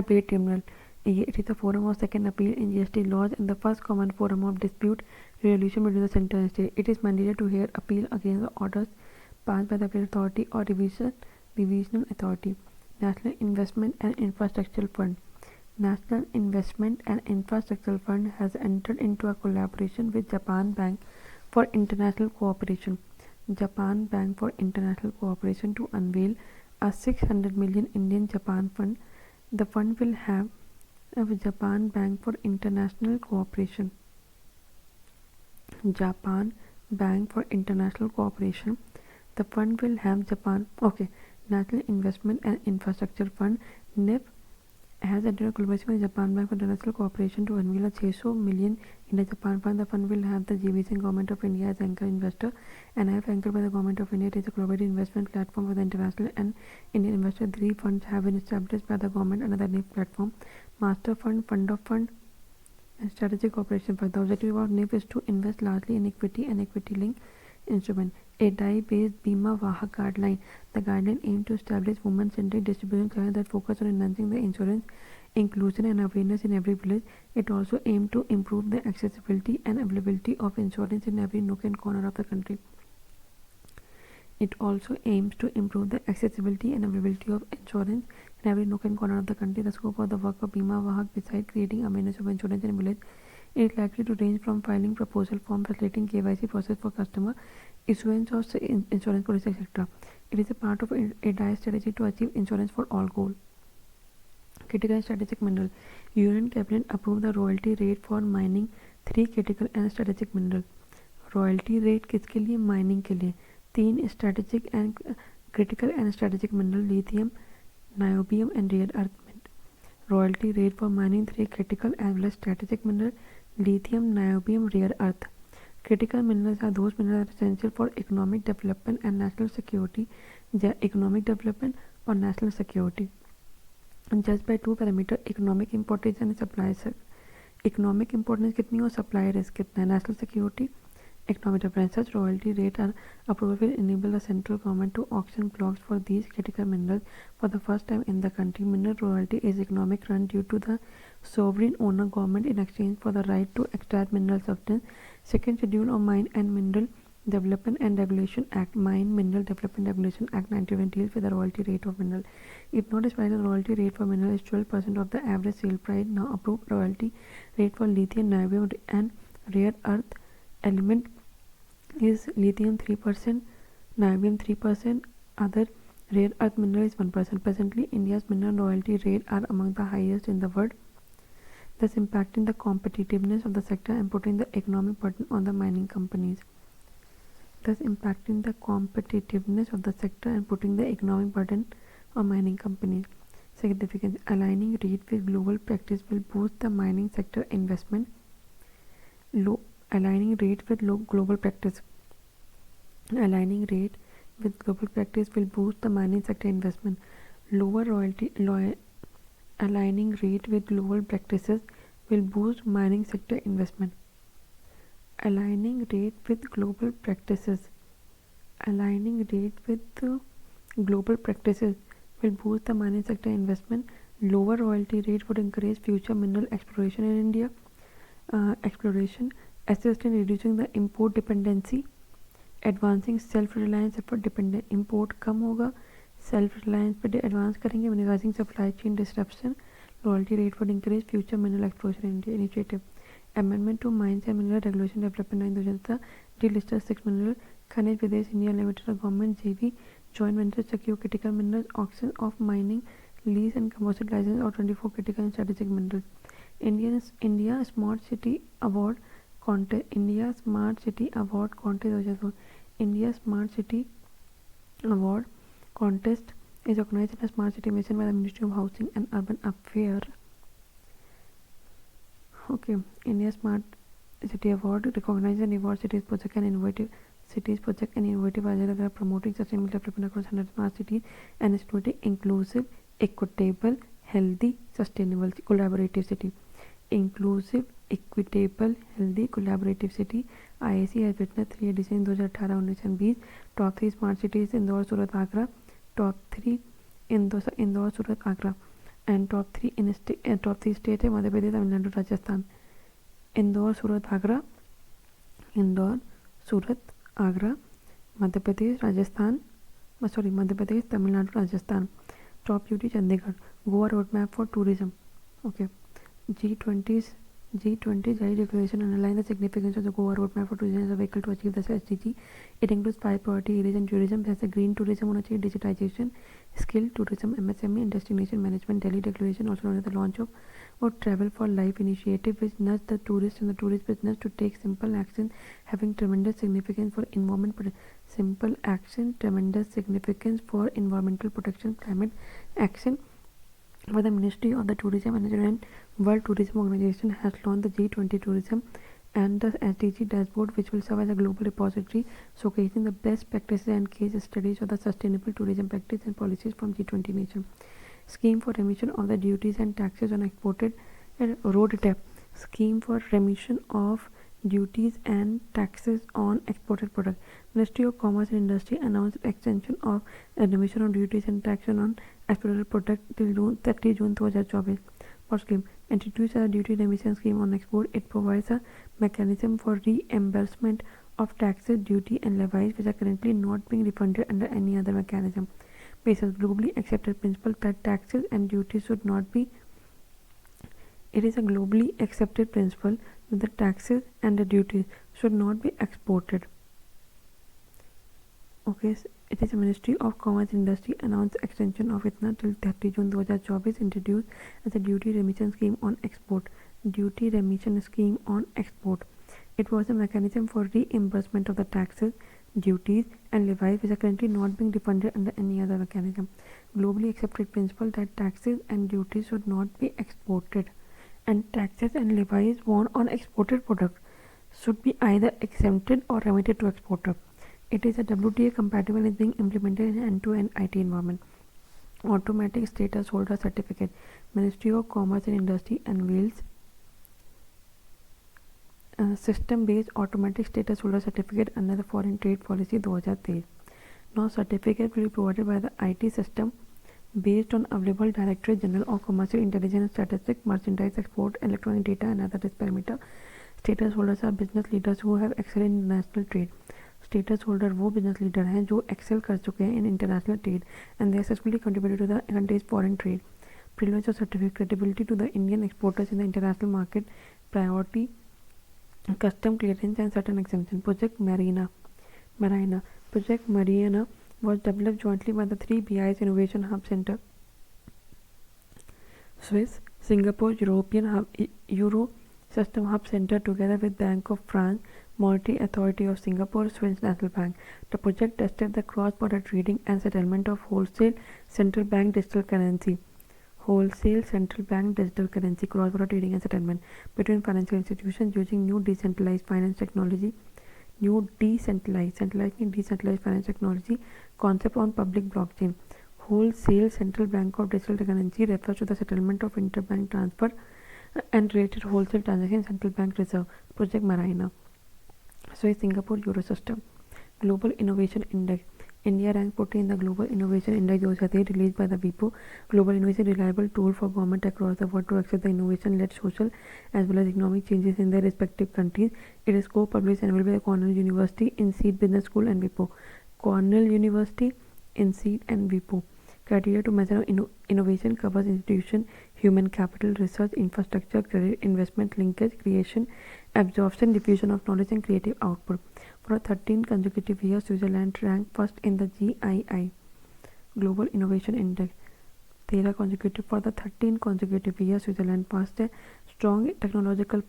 Appellate Tribunal. It is the forum of second appeal in GST laws and the first common forum of dispute resolution between the center and state. It is mandated to hear appeal against the orders passed by the appellate authority or revisional authority. National Investment and Infrastructure Fund. National Investment and Infrastructure Fund has entered into a collaboration with Japan Bank for International Cooperation. Japan Bank for International Cooperation to unveil a 600 million Indian Japan fund. The fund will have Japan Bank for International Cooperation. Japan Bank for International Cooperation. The fund will have Japan. Okay. National Investment and Infrastructure Fund (NIF) has entered a collaboration with Japan Bank for International Cooperation to unveil a 600 million India Japan fund. The fund will have the GBC and Government of India as anchor investor, and if anchored by the Government of India, it is a collaborative investment platform for the international and Indian investors. 3 funds have been established by the government under the NIF platform: Master Fund, Fund of Fund, and Strategic Cooperation Fund. The objective of NIF is to invest largely in equity and equity-linked instrument. A die-based Bima Vahak guideline. The guideline aims to establish women-centric distribution channels that focus on enhancing the insurance inclusion and awareness in every village. It also aims to improve the accessibility and availability of insurance in every nook and corner of the country. It also aims to improve the accessibility and availability of insurance in every nook and corner of the country. The scope of the work of Bima Vahak, besides creating awareness of insurance in village, is likely to range from filing proposal form, facilitating KYC process for customer, issuance of insurance policy, etc. It is a part of a DIE strategy to achieve insurance for all goal. Critical and strategic mineral. Union Cabinet approved the royalty rate for mining 3 critical and strategic mineral. Royalty rate किसके लिए? Mining के लिए। 3 strategic and critical and strategic mineral lithium, niobium and rare earth. Royalty rate for mining 3 critical as well as strategic minerals: lithium, niobium, rare earth. Critical minerals are those minerals that are essential for economic development and national security, or national security. Judged by 2 parameters: economic importance and supply. Economic importance कितनी और supply risk कितना है? National security, economic development. Such royalty rate are approved will enable the central government to auction blocks for these critical minerals for the first time in the country. Mineral royalty is economic grant due to the sovereign owner government in exchange for the right to extract mineral substance. Second schedule of Mine and Mineral Development and Regulation Act, Mine Mineral Development Regulation Act 1991 deals with the royalty rate of mineral. If not specified, the royalty rate for mineral is 12% of the average sale price. Now approved royalty rate for lithium, niobium and rare earth element is lithium 3%, niobium 3%, other rare earth mineral is 1%. Presently, India's mineral royalty rate are among the highest in the world, thus impacting the competitiveness of the sector and putting the economic burden on the mining companies. Significance: aligning rate with global practice will boost the mining sector investment. Aligning rate with global practice. Aligning rate with global practice will boost the mining sector investment. Aligning rate with global practices will boost mining sector investment. Aligning rate with global practices. Aligning rate with global practices will boost the mining sector investment. Lower royalty rate would encourage future mineral exploration in India. Assist in reducing the import dependency, advancing self-reliance effort. Dependent import कम होगा, self-reliance पे advance करेंगे, minimizing supply chain disruption. Royalty rate would encourage future mineral exploration in India. Initiative: amendment to Mines and Mineral Regulation Development Act 2017 delisted 6 mineral. Khanij Videsh India Limited, a government JV joint venture, secure critical minerals. Auction of mining lease and commercial license of 24 critical and strategic minerals. India Smart City Award Contest. India Smart City Award Contest. India Smart City Award Contest is organized in a smart city mission by the Ministry of Housing and Urban Affairs. Okay, India Smart City Award recognizes and rewards cities project and innovative ideas that are promoting sustainable development across 100 smart cities and instituting inclusive, equitable, healthy, sustainable, collaborative city. Inclusive, equitable, healthy, collaborative city. IAC has witnessed 3 editions in 2018, 19 and 20. Top 3 smart cities: Indore, Surat, Agra. Top 3 Indore, Surat, Agra. And top 3 states है Madhya Pradesh, Tamil Nadu, Rajasthan. Indore, Surat, Agra. Indore, Surat, Agra, Madhya Pradesh, Rajasthan. Madhya Pradesh, Tamil Nadu, Rajasthan. Top UT Chandigarh. Goa road map for tourism. Okay. G20 Jai Declaration underlines the significance of the Goa roadmap for tourism as a vehicle to achieve the SDG. It includes 5 priority areas in tourism. जैसे green tourism होना चाहिए, digitization, skill tourism, MSME and destination management. Delhi Declaration, also known as the launch of Travel for Life initiative, which nudged the tourist and the tourist business to take simple action having tremendous significance for environmental protection, climate action. For the Ministry of the Tourism and World Tourism Organization has launched the G20 Tourism and the SDG dashboard, which will serve as a global repository showcasing the best practices and case studies of the sustainable tourism practice and policies from G20 nations. Scheme for remission of the duties and taxes on exported road tax. Scheme for remission of duties and taxes on exported products. Ministry of Commerce and Industry announced extension of remission of duties and taxes on exported products till 30 June 2024. For scheme, introduced a duty remission scheme on export. It provides a mechanism for reimbursement of taxes, duty and levies which are currently not being refunded under any other mechanism. Basis globally accepted principle that taxes and duties should not be. It is a globally accepted principle that the taxes and the duties should not be exported. Okay, it is a Ministry of Commerce and Industry announced extension of ITNA till 30 June 2024, introduced as a duty remission scheme on export. Duty remission scheme on export. It was a mechanism for reimbursement of the taxes, duties, and levies which are currently not being refunded under any other mechanism. Globally accepted principle that taxes and duties should not be exported, and taxes and levies borne on exported products should be either exempted or remitted to exporter. It is a WTA compatible and is being implemented in an end-to-end IT environment. Automatic status holder certificate. Ministry of Commerce and Industry unveils system based automatic status holder certificate under the Foreign Trade Policy 2023. Now certificate will be provided by the IT system based on available Directorate General of Commercial Intelligence and Statistics, merchandise export, electronic data and other risk parameter. Status holders are business leaders who have excelled in international trade. Status holder वो business leader हैं जो excel कर चुके हैं in international trade and they successfully contributed to the country's foreign trade. Privilege of certificate. Credibility to the Indian exporters in the international market. Priority, custom clearance and certain exemption. Project Marina. Project Marina was developed jointly by the three BI's Innovation Hub Center, Swiss, Singapore, European Hub, Euro System Hub Center, together with Bank of France, Monetary Authority of Singapore, Swiss National Bank. The project tested the cross-border trading and settlement of wholesale central bank digital currency. Cross-border trading and settlement between financial institutions using new decentralized finance technology. Decentralized finance technology concept on public blockchain. Wholesale central bank of digital currency refers to the settlement of interbank transfer and related wholesale transactions. Central bank reserve. Project Marina. Swiss, Singapore, Eurosystem. Global Innovation Index. India ranked 14 in the Global Innovation Index 2023 released by the WIPO. Global Innovation reliable tool for government across the world to access the innovation-led social as well as economic changes in their respective countries. It is co-published annually by the Cornell University, INSEAD Business School and WIPO. Cornell University, INSEAD and WIPO. Criteria to measure innovation covers institution, human capital, research, infrastructure, credit, investment, linkage, creation, absorption, diffusion of knowledge and creative output. For 13 consecutive years, Switzerland ranked first in the GII, Global Innovation Index. For the 13 consecutive years, Switzerland passed a strong technological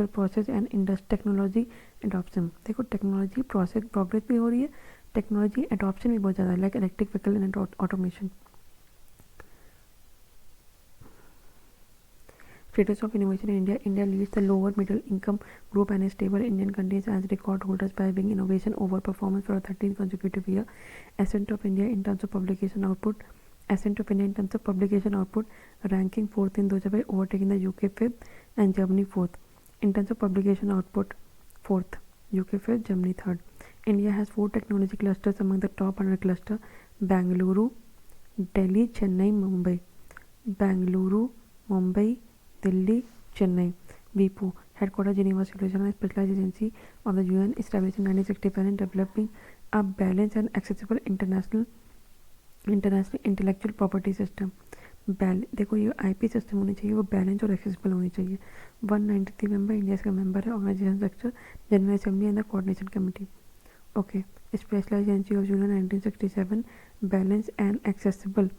process and technology adoption. देखो technology process progress भी हो रही है, technology adoption भी बहुत ज़्यादा है, like electric vehicle and automation. Status of innovation in India. India leads the lower middle income group and is stable Indian countries as record holders by having innovation over performance for a 13th consecutive year. Ascent of India in terms of publication output. Ranking 4th in 2005, overtaking the UK 5th and Germany 4th. In terms of publication output, 4th, UK 5th, Germany 3rd. India has 4 technology clusters among the top 100 cluster: Bangalore, Delhi, Chennai, Mumbai. Bangalore, Mumbai, Delhi, Chennai. WIPO, headquartered Geneva, Switzerland, specialized agency of the UN, established in 1965 and developing a balanced and accessible international intellectual property system. देखो ये IP system होनी चाहिए, वो balance और accessible होनी चाहिए. 193 member India का member है. Organisation structure, general assembly and the coordination committee. Okay. Specialised agency of union 1967. Balance and accessible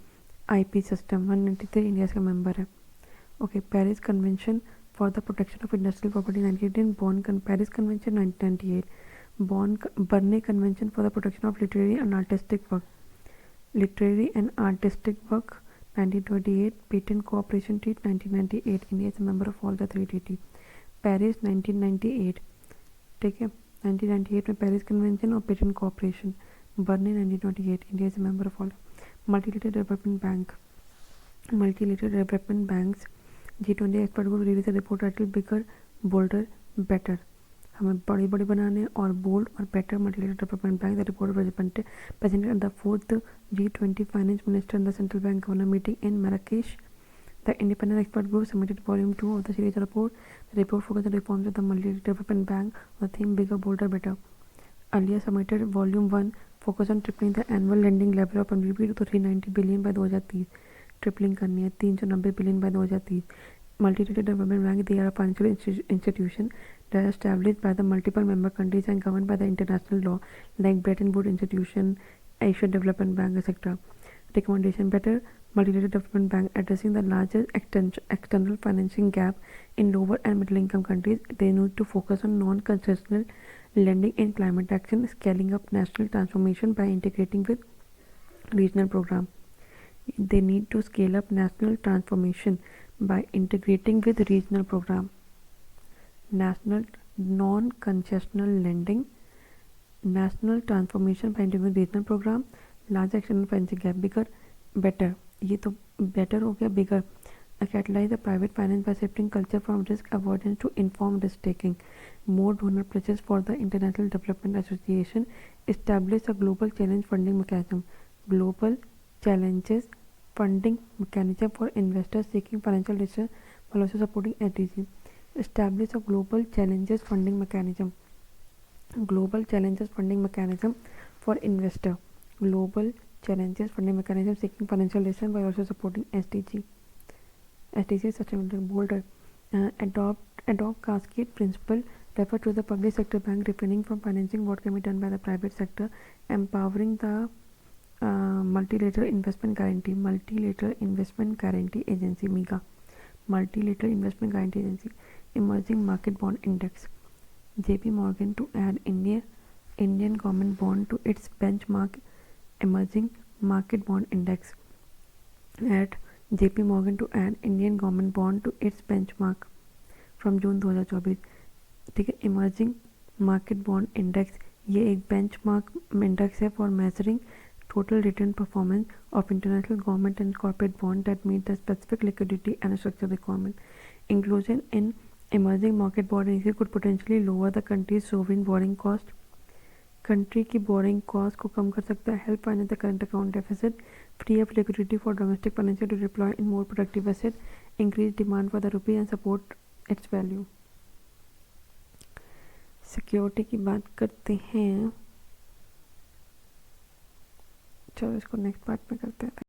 IP system. 193 India का मेंबर है. Okay. Paris convention for the protection of industrial property 1918. Paris convention 1998. Berne convention for the protection of literary and artistic work 1928. Patent Cooperation Treaty 1998. India is a member of all the 3 treaty. Paris 1998. ठीक है. 1998 में Paris convention और patent cooperation. Berne 1928. India is a member of all. Multilateral development banks. G20 expert group release report title bigger boulder better. हमें बड़ी बनाने और bold और better multilateral development bank. The report presented at the 4th G20 Finance Minister and the Central Bank Governor meeting in Marrakesh. The independent expert group submitted volume 2 of the series report. The report focused on reforms of the multilateral development bank on the theme bigger, bolder, better. Earlier submitted volume 1 focused on tripling the annual lending level of MDB to 390 billion by 2030. Tripling करनी है 390 billion by 2030. Multilateral Development Bank, they are a financial institution that are established by the multiple member countries and governed by the international law like Bretton Woods Institution, Asian Development Bank, etc. Recommendation: better multilateral development bank addressing the largest external financing gap in lower and middle income countries. They need to focus on non-concessional lending in climate action, scaling up national transformation by integrating with regional program. They need to scale up national transformation by integrating with regional program. National non-concessional lending, national transformation by integrating regional program, large external financing gap, bigger better. ये तो better हो गया, bigger. Catalyze the private finance by shifting culture from risk avoidance to informed risk taking. More donor pledges for the International Development Association. Establish a global challenge funding mechanism. Global challenges funding mechanism for investors seeking financial research while also supporting SDG. Establish a global challenges funding mechanism. Global challenges funding mechanism for investor. Global challenges funding mechanism seeking financial research while also supporting SDG. SDG is sustainable bolder. Adopt cascade principle. Refer to the public sector bank refraining from financing what can be done by the private sector. Empowering the multilateral investment guarantee agency (MIGA). Multilateral investment guarantee agency. Emerging market bond index. JP Morgan to add Indian government bond to its benchmark emerging market bond index. At JP Morgan to add Indian government bond to its benchmark from जून 2024. ठीक है, emerging market bond index ये एक benchmark index है for measuring total return performance of international government and corporate bond that meet the specific liquidity and structure requirement. Inclusion in emerging market bond indices could potentially lower the country's sovereign borrowing cost. Country की borrowing cost को कम कर सकता है, help finance the current account deficit, free up liquidity for domestic financial to deploy in more productive asset, increase demand for the rupee and support its value. Security की बात करते हैं, चलो इसको नेक्स्ट पार्ट में करते हैं.